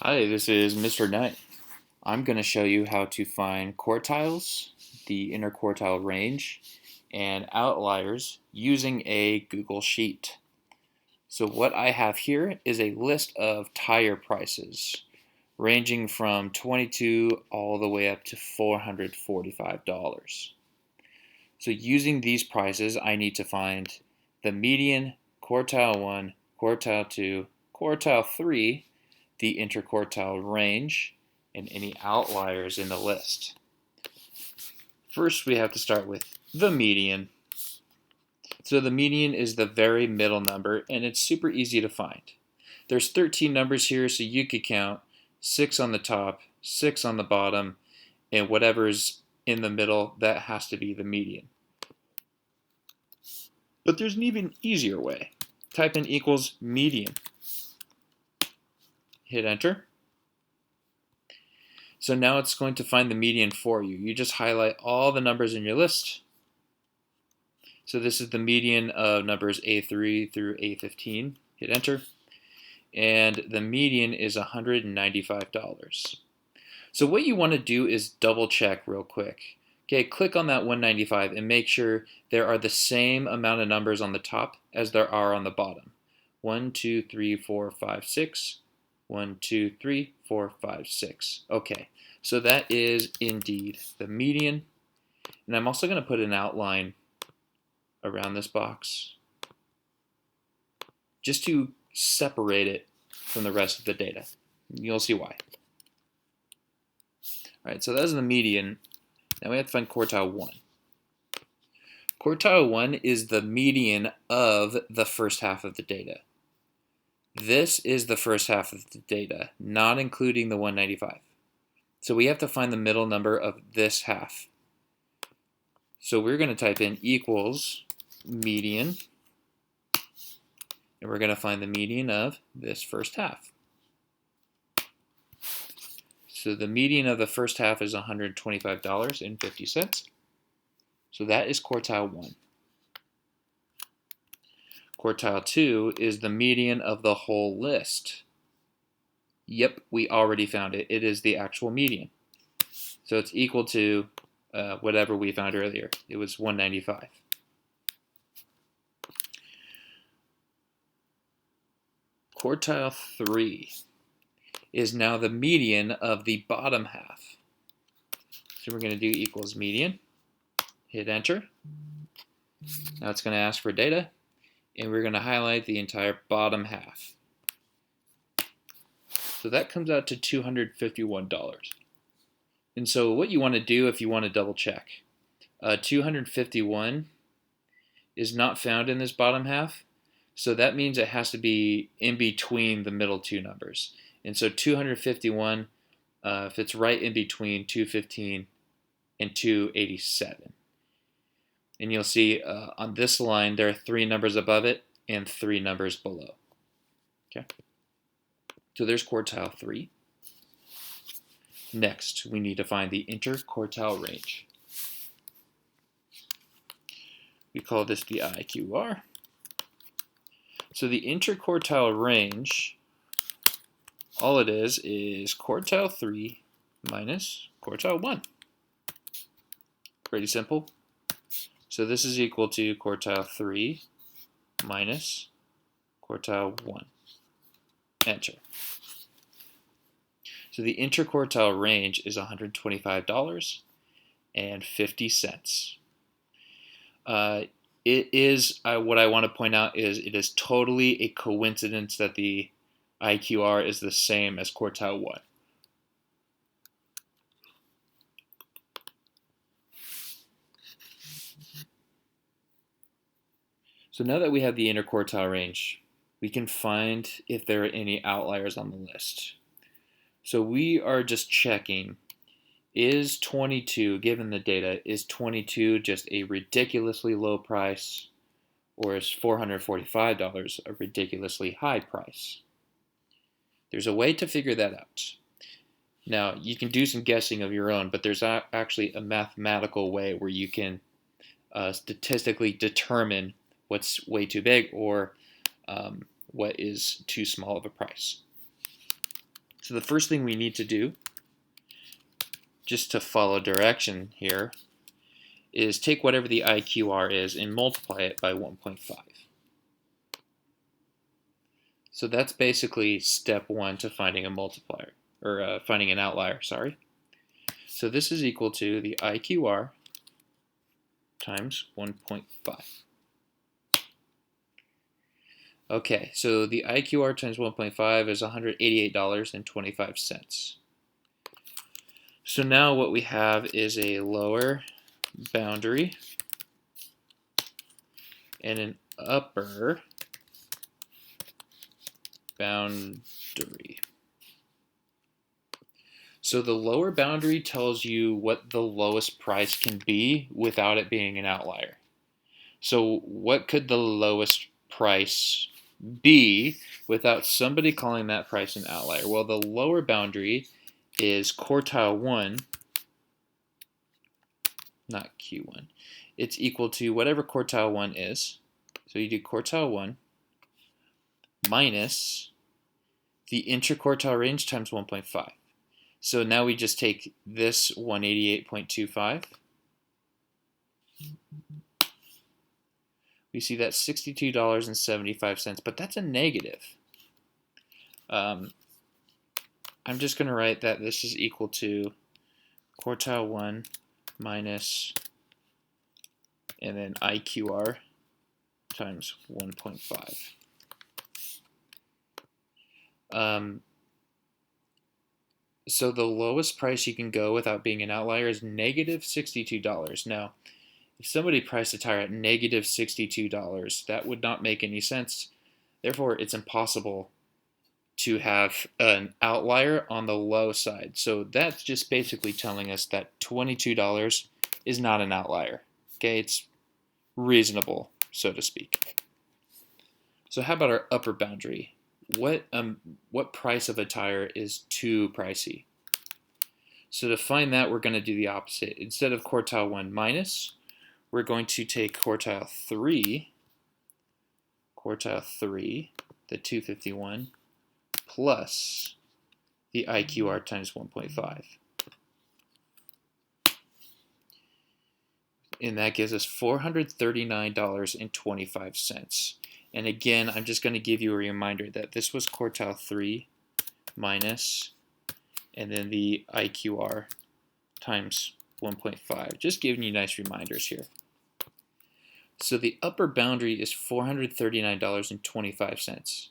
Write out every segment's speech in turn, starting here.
Hi, this is Mr. Knight. I'm going to show you how to find quartiles, the interquartile range, and outliers using a Google Sheet. So what I have here is a list of tire prices ranging from $22 all the way up to $445. So using these prices, I need to find the median, quartile 1, quartile 2, quartile 3, the interquartile range, and any outliers in the list. First, we have to start with the median. So the median is the very middle number, and it's super easy to find. There's 13 numbers here, so you could count 6 on the top, 6 on the bottom, and whatever's in the middle, that has to be the median. But there's an even easier way. Type in equals median. Hit enter. So now it's going to find the median for you. You just highlight all the numbers in your list. So this is the median of numbers A3 through A15. Hit enter. And the median is $195. So what you want to do is double check real quick. Okay, click on that 195 and make sure there are the same amount of numbers on the top as there are on the bottom. 1, 2, 3, 4, 5, 6. 1, 2, 3, 4, 5, 6. Okay, so that is indeed the median. And I'm also going to put an outline around this box just to separate it from the rest of the data. You'll see why. All right, so that's the median. Now we have to find quartile 1. Quartile 1 is the median of the first half of the data. This is the first half of the data, not including the 195. So we have to find the middle number of this half. So we're going to type in equals median, and we're going to find the median of this first half. So the median of the first half is $125.50. So that is quartile 1. Quartile 2 is the median of the whole list. Yep, we already found it. It is the actual median. So it's equal to whatever we found earlier. It was 195. Quartile 3 is now the median of the bottom half. So we're going to do equals median. Hit enter. Now it's going to ask for data, and we're going to highlight the entire bottom half. So that comes out to $251. And so what you want to do if you want to double check, 251 is not found in this bottom half, so that means it has to be in between the middle two numbers. And so 251, if it's right in between 215 and 287. And you'll see on this line there are 3 numbers above it and 3 numbers below. Okay. So there's quartile 3. Next, we need to find the interquartile range. We call this the IQR. So the interquartile range, all it is quartile 3 minus quartile 1. Pretty simple. So this is equal to quartile 3 minus quartile 1. Enter. So the interquartile range is $125.50. It is, what I want to point out is it is totally a coincidence that the IQR is the same as quartile 1. So now that we have the interquartile range, we can find if there are any outliers on the list. So we are just checking, is 22, given the data, is 22 just a ridiculously low price, or is $445 a ridiculously high price? There's a way to figure that out. Now, you can do some guessing of your own, but there's actually a mathematical way where you can statistically determine what's way too big or what is too small of a price. So the first thing we need to do, just to follow direction here, is take whatever the IQR is and multiply it by 1.5. So that's basically step one to finding a multiplier, or finding an outlier, sorry. So this is equal to the IQR times 1.5. Okay, so the IQR times 1.5 is $188.25. So now what we have is a lower boundary and an upper boundary. So the lower boundary tells you what the lowest price can be without it being an outlier. So what could the lowest price be without somebody calling that price an outlier? Well, the lower boundary is quartile 1, not Q1. It's equal to whatever quartile 1 is. So you do quartile 1 minus the interquartile range times 1.5. So now we just take this 188.25. We see that's $62.75, but that's a negative. I'm just going to write that this is equal to quartile 1 minus, and then IQR times 1.5. So the lowest price you can go without being an outlier is negative $62. Now, if somebody priced a tire at negative $62, that would not make any sense. Therefore, it's impossible to have an outlier on the low side. So that's just basically telling us that $22 is not an outlier. Okay, it's reasonable, so to speak. So how about our upper boundary? What price of a tire is too pricey? So to find that, we're going to do the opposite. Instead of quartile 1 minus, we're going to take quartile 3, the 251, plus the IQR times 1.5. And that gives us $439.25. And again, I'm just going to give you a reminder that this was quartile 3 minus, and then the IQR times 1.5. Just giving you nice reminders here. So the upper boundary is $439.25.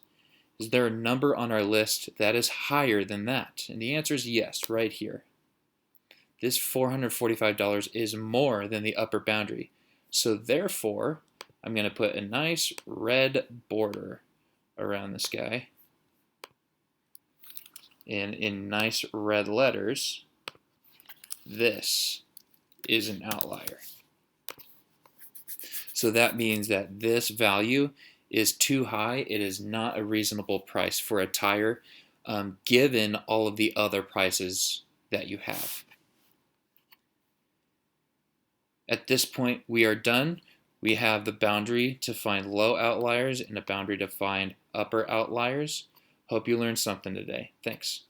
Is there a number on our list that is higher than that? And the answer is yes, right here. This $445 is more than the upper boundary. So therefore, I'm going to put a nice red border around this guy. And in nice red letters, this is an outlier. So that means that this value is too high. It is not a reasonable price for a tire, given all of the other prices that you have. At this point, we are done. We have the boundary to find low outliers and a boundary to find upper outliers. Hope you learned something today. Thanks.